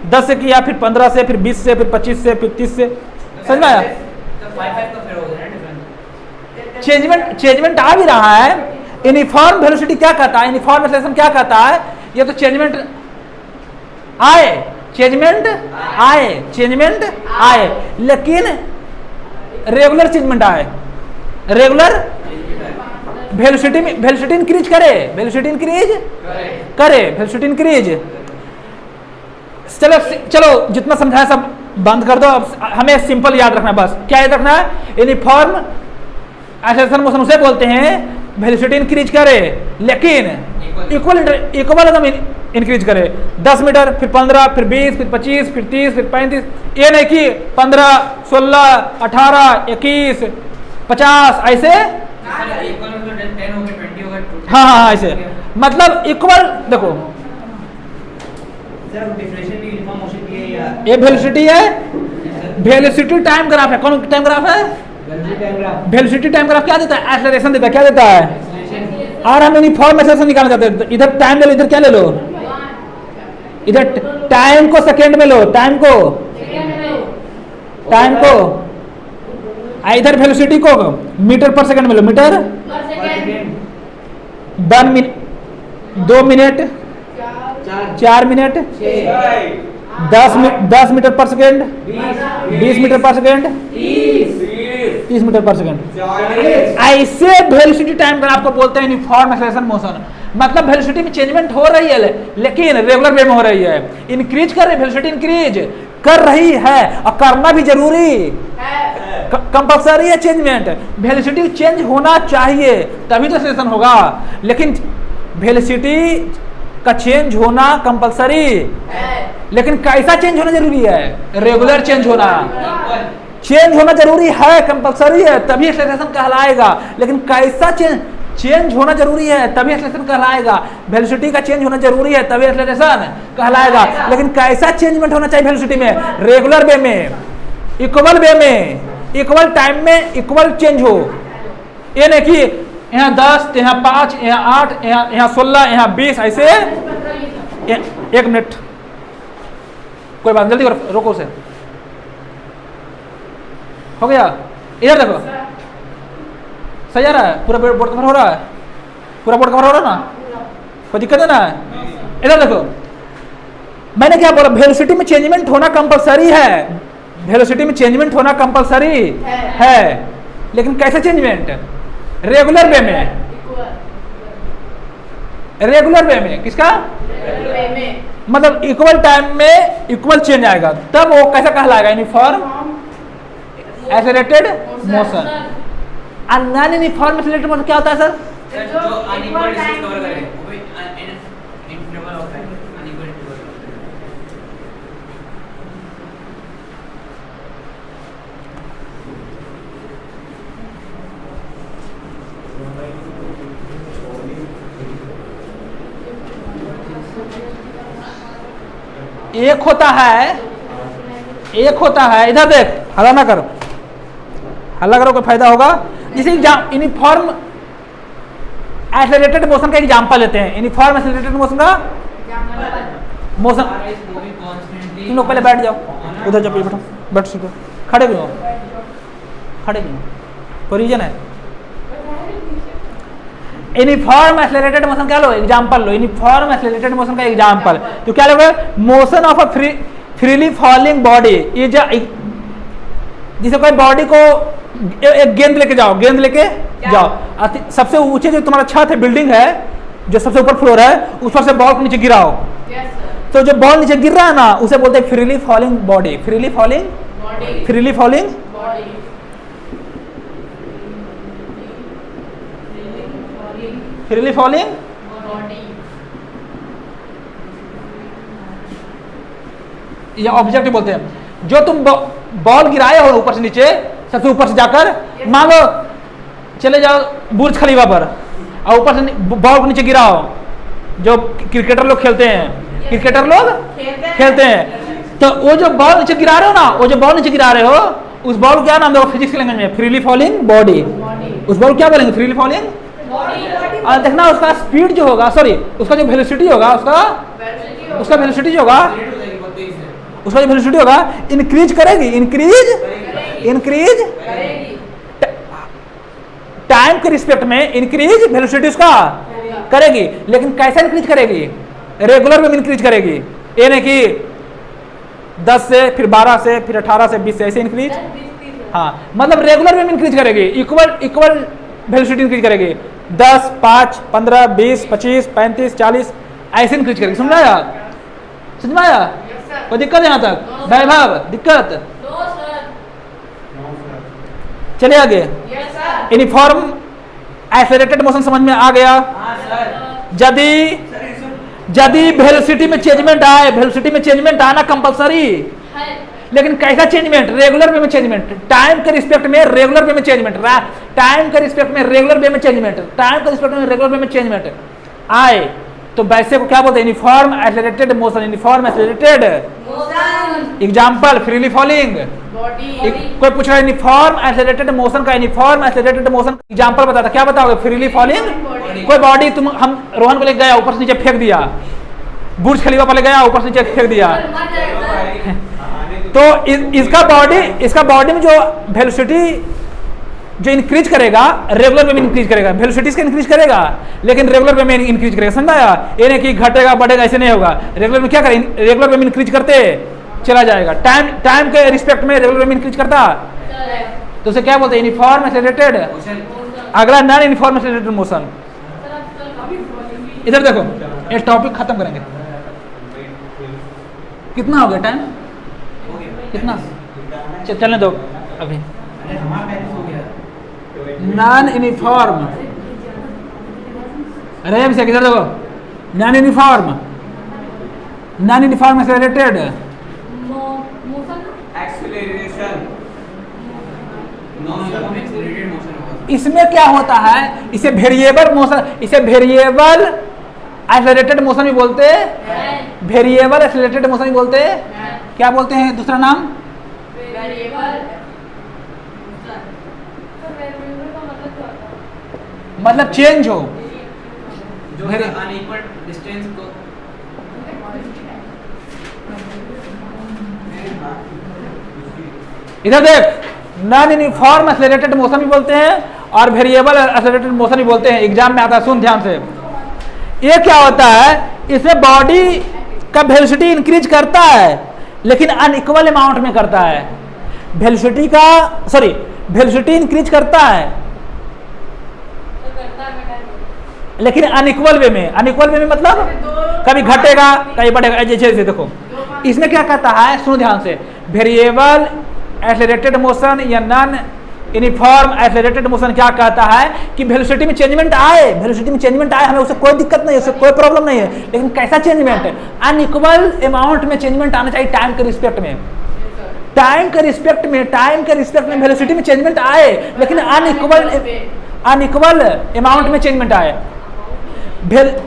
10 से किया, फिर 15 से, फिर 20 से, फिर 25 से, फिर 30 से। समझ में आया? चेंजमेंट आ भी रहा है। यूनिफॉर्म वेलोसिटी क्या कहता है, यूनिफॉर्म एक्सेलरेशन क्या कहता है? ये तो चेंजमेंट आए, चेंजमेंट आए, चेंजमेंट आए, लेकिन रेगुलर चेंजमेंट आए। रेगुलर वेलोसिटी में वेलोसिटी इंक्रीज करे, वेलोसिटी इंक्रीज करे, वेलोसिटी इंक्रीज। चलो चलो, जितना समझाया सब बंद कर दो। अब हमें सिंपल याद रखना, बस क्या याद रखना है? यूनिफॉर्म एक्सेलरेशन मोशन उसे बोलते हैं वेलोसिटी इंक्रीज करे, लेकिन इक्वल इंक्रीज करे। 10 मीटर, फिर 15, फिर 20, फिर 25, फिर 30, फिर 35। ये नहीं कि 15, 16, 18, 21, 50 ऐसे। हाँ हाँ ऐसे, मतलब इक्वल। देखो ये वेलोसिटी है, वेलोसिटी टाइम ग्राफ है। कौन टाइम ग्राफ है? वेलोसिटी टाइम ग्राफ क्या देता है? एक्सेलरेशन देता है। क्या देता है? और हम यूनिफॉर्म एक्सेलरेशन निकालना चाहते हैं। इधर टाइम ले लो, इधर क्या ले लो? इधर टाइम को सेकेंड में लो, टाइम को, टाइम को। इधर वेलोसिटी को मीटर पर सेकंड में लो, metre 1 minute, 2 minute, 4 minute, 10 metre पर सेकेंड, 20 मीटर पर सेकेंड, 30 मीटर पर सेकेंड। ऐसे वेलोसिटी टाइम ग्राफ को बोलते हैं यूनिफॉर्म एक्सेलरेशन मोशन। मतलब वेलोसिटी में चेंजमेंट हो रही है, लेकिन रेगुलर वे में हो रही है। इंक्रीज कर रही है, वेलोसिटी इंक्रीज कर रही है, और करना भी जरूरी कंपल्सरी है। चेंजमेंट, वेलोसिटी चेंज होना चाहिए तभी तो एक्सेलरेशन होगा, लेकिन वेलोसिटी का चेंज होना कंपल्सरी, लेकिन कैसा चेंज होना जरूरी है? रेगुलर चेंज होना, चेंज होना जरूरी है, कंपल्सरी है, तभी एक्सेलरेशन कहलाएगा। लेकिन कैसा चेंज होना जरूरी है तभी एक्सेलरेशन कहलाएगा। वेलोसिटी का चेंज होना जरूरी है तभी एक्सेलरेशन कहलाएगा, लेकिन कैसा चेंजमेंट होना चाहिए वेलोसिटी में? रेगुलर वे में, इक्वल वे में, इक्वल टाइम में इक्वल चेंज हो। ये नहीं कि यहाँ 10, यहाँ 5, यहाँ 8, यहाँ 16, यहाँ 20 ऐसे। 1 मिनट, कोई बात, जल्दी करो, रोको उसे। हो गया? इधर देखो, सही आ रहा है? पूरा बोर्ड कवर हो रहा है? पूरा बोर्ड कवर हो रहा है ना? कोई दिक्कत है ना? इधर देखो, मैंने क्या बोला? वेलोसिटी में चेंजमेंट होना कंपलसरी है, वेलोसिटी में चेंजमेंट होना कंपलसरी है, लेकिन कैसे चेंजमेंट? रेगुलर वे में, रेगुलर वे में। किसका? मतलब इक्वल टाइम में इक्वल चेंज आएगा, तब वो कैसा कहलाएगा? Uniform accelerated motion. Non uniform accelerated motion क्या होता है सर? जो अनइक्वल डिस्टेंस कवर करे, वो भी interval of time, unequal interval. एक होता है, एक होता है, इधर देख, हल्ला ना करो, हल्ला करो कोई फायदा होगा। जैसे यूनिफॉर्म एक्सेलरेटेड मोशन का एग्जांपल लेते हैं, यूनिफॉर्म एक्सेलरेटेड मोशन का मोशन। तुम लोग पहले बैठ जाओ, उधर जाओ, बैठो, बैठ सको, खड़े भी हो, खड़े भी हो, कोई रीजन है? यूनिफॉर्म एक्सेलरेटेड मोशन क्या लो, एग्जांपल लो, यूनिफॉर्म एक्सेलरेटेड मोशन का एग्जांपल तो क्या लोगे? Motion of a freely falling body. ये जैसे कोई बॉडी को एक गेंद लेके जाओ, गेंद लेके जाओ, सबसे ऊंचे जो तुम्हारा छत है, बिल्डिंग है, जो सबसे ऊपर फ्लोर है, उस पर से बॉल को नीचे गिराओ, तो जो बॉल नीचे गिर रहा है ना, उसे बोलते हैं freely falling body. Freely falling, freely falling, freely falling या ऑब्जेक्ट बोलते हैं। जो तुम बॉल गिराए हो ऊपर से नीचे, सबसे ऊपर से जाकर, मान लो चले जाओ बुर्ज खलीफा पर और ऊपर से बॉल को नीचे गिराओ, जो क्रिकेटर लोग खेलते हैं, क्रिकेटर लोग खेलते हैं, तो वो जो बॉल नीचे गिरा रहे हो ना, वो जो बॉल नीचे गिरा रहे हो, उस बॉल को क्या नाम दोगे फिजिक्स के लैंग्वेज में? Freely falling body. उस बॉल क्या बोलेंगे? Freely falling. और देखना उसका स्पीड जो होगा, सॉरी उसका जो वेलोसिटी होगा, उसका वेलोसिटी जो होगा, उसका जो वेलोसिटी होगा इंक्रीज करेगी, इंक्रीज टाइम के रिस्पेक्ट में इंक्रीज वेलोसिटी उसका करेगी। लेकिन कैसे इंक्रीज करेगी? रेगुलर में इंक्रीज करेगी, ये नहीं कि 10 से, फिर 12 से, फिर 18 से, 20 से, ऐसे इंक्रीज। हाँ, मतलब रेगुलर में इंक्रीज करेगी, इक्वल वेलोसिटी इंक्रीज करेगी। 10, 5, 15, 20, 25, 35, 40 ऐसे इंक्रीज करेगी। समझ आया? समझ में आया? कोई दिक्कत यहाँ तक? वैभव दिक्कत? चलिए आगे। यूनिफॉर्म एक्सेलरेटेड मोशन समझ में आ गया? यदि वेलोसिटी में चेंजमेंट आए, वेलोसिटी में चेंजमेंट आना कंपलसरी, लेकिन कैसा चेंजमेंट? रेगुलर वे में चेंजमेंट, टाइम के रिस्पेक्ट में रेगुलर वे में चेंजमेंट, टाइम के रिस्पेक्ट में रेगुलर वे में चेंजमेंट, टाइम के रिस्पेक्ट में रेगुलर वे में चेंजमेंट आए, तो वैसे को क्या बोलते हैं? Uniform accelerated motion. Uniform accelerated example freely falling. कोई पूछ रहा है यूनिफॉर्म एक्सेलरेटेड मोशन का, यूनिफॉर्म एक्सेलरेटेड मोशन एग्जांपल बताता, क्या बताओगे? Freely falling. कोई बॉडी हम रोहन को लेके गया, ऊपर से नीचे फेंक दिया, बुर्ज खलीफा पर ले गया, ऊपर से नीचे फेंक दिया, तो इसका बॉडी में जो वेलोसिटी जो इंक्रीज करेगा, रेगुलर वे में इंक्रीज करेगा, वेलोसिटी इसका इंक्रीज करेगा, लेकिन रेगुलर वे में इंक्रीज करेगा। समझ आया? ये नहीं कि घटेगा बढ़ेगा, ऐसे नहीं होगा। रेगुलर में क्या करें? रेगुलर वे में इंक्रीज करते चला जाएगा, टाइम के रिस्पेक्ट में रेगुलर वे में इंक्रीज करता, तो उसे क्या बोलते हैं? Uniform accelerated. अगला नॉन यूनिफॉर्म एक्सेलरेटेड मोशन। इधर देखो, ये टॉपिक खत्म करेंगे। कितना हो गया टाइम? कितना? चलने दो अभी। नॉन यूनिफॉर्म, रेम से किधर देखो, नॉन यूनिफॉर्म एक्सेलरेटेड इसमें क्या होता है? इसे वेरिएबल मोशन, इसे वेरिएबल एक्सेलरेटेड मोशन भी बोलते हैं, वेरिएबल एक्सेलरेटेड मोशन भी बोलते हैं। क्या बोलते हैं दूसरा नाम? मतलब चेंज हो, जो अनइक्वल डिस्टेंस को इधर देख, नॉन यूनिफॉर्म एक्सेलरेटेड मोशन भी बोलते हैं और वेरिएबल एक्सेलरेटेड मोशन भी बोलते हैं। एग्जाम में आता है, सुन ध्यान से। ये क्या होता है? इसमें बॉडी का वेलोसिटी इंक्रीज करता है, लेकिन अनइक्वल अमाउंट में करता है। वेलोसिटी इंक्रीज करता है लेकिन अनइक्वल वे में। अनइक्वल वे में मतलब कभी घटेगा कभी बढ़ेगा। जैसे देखो, इसमें क्या कहता है, सुनो ध्यान से। वेरिएबल एक्सेलरेटेड मोशन या नॉन यूनिफॉर्म एक्सेलरेटेड मोशन क्या कहता है कि वेलोसिटी में चेंजमेंट आए, वेलोसिटी में चेंजमेंट आए, हमें उससे कोई दिक्कत नहीं है, उससे कोई प्रॉब्लम नहीं है, लेकिन कैसा चेंजमेंट है? अनइक्वल अमाउंट में चेंजमेंट आना चाहिए टाइम के रिस्पेक्ट में। टाइम के रिस्पेक्ट में वेलोसिटी में चेंजमेंट आए, लेकिन अनइक्वल अमाउंट में चेंजमेंट आए।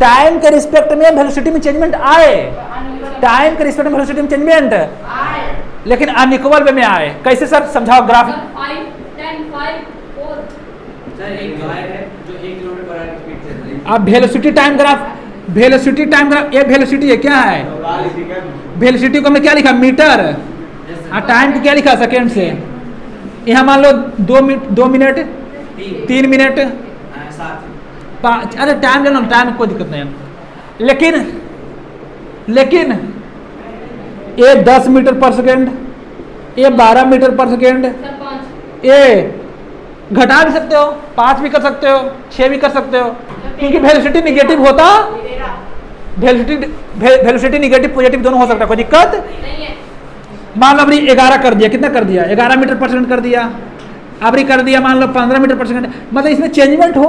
टाइम के रिस्पेक्ट में वेलोसिटी में चेंजमेंट आए, टाइम के रिस्पेक्ट में वेलोसिटी में चेंजमेंट लेकिन अनइक्वल वे में आए। कैसे सर, समझाओ ग्राफ। 5, 10, 5, 4। सर एक वायर है जो 1 किलोमीटर पर आवर की स्पीड से चल रही है। अब velocity time graph, velocity time graph, ये वेलोसिटी है क्या है, वेलोसिटी को हमने क्या लिखा, मीटर, और टाइम को क्या लिखा, सेकेंड से। यहाँ मान लो 2 मिनट 3 मिनट 7 5, अरे टाइम लेना, टाइम कोई दिक्कत नहीं है। लेकिन ये 10 मीटर पर सेकेंड, ये 12 मीटर पर सेकेंड, सर 5। ये घटा भी सकते हो, 5 भी कर सकते हो, 6 भी कर सकते हो, क्योंकि वेलोसिटी निगेटिव होता, वेलोसिटी निगेटिव पॉजिटिव दोनों हो सकता है, कोई दिक्कत नहीं है। मान लो अभी 11 कर दिया, कितना कर दिया, 11 मीटर पर सेकेंड कर दिया, अभी कर दिया मान लो 15 मीटर पर सेकेंड, मतलब इसमें चेंजमेंट हो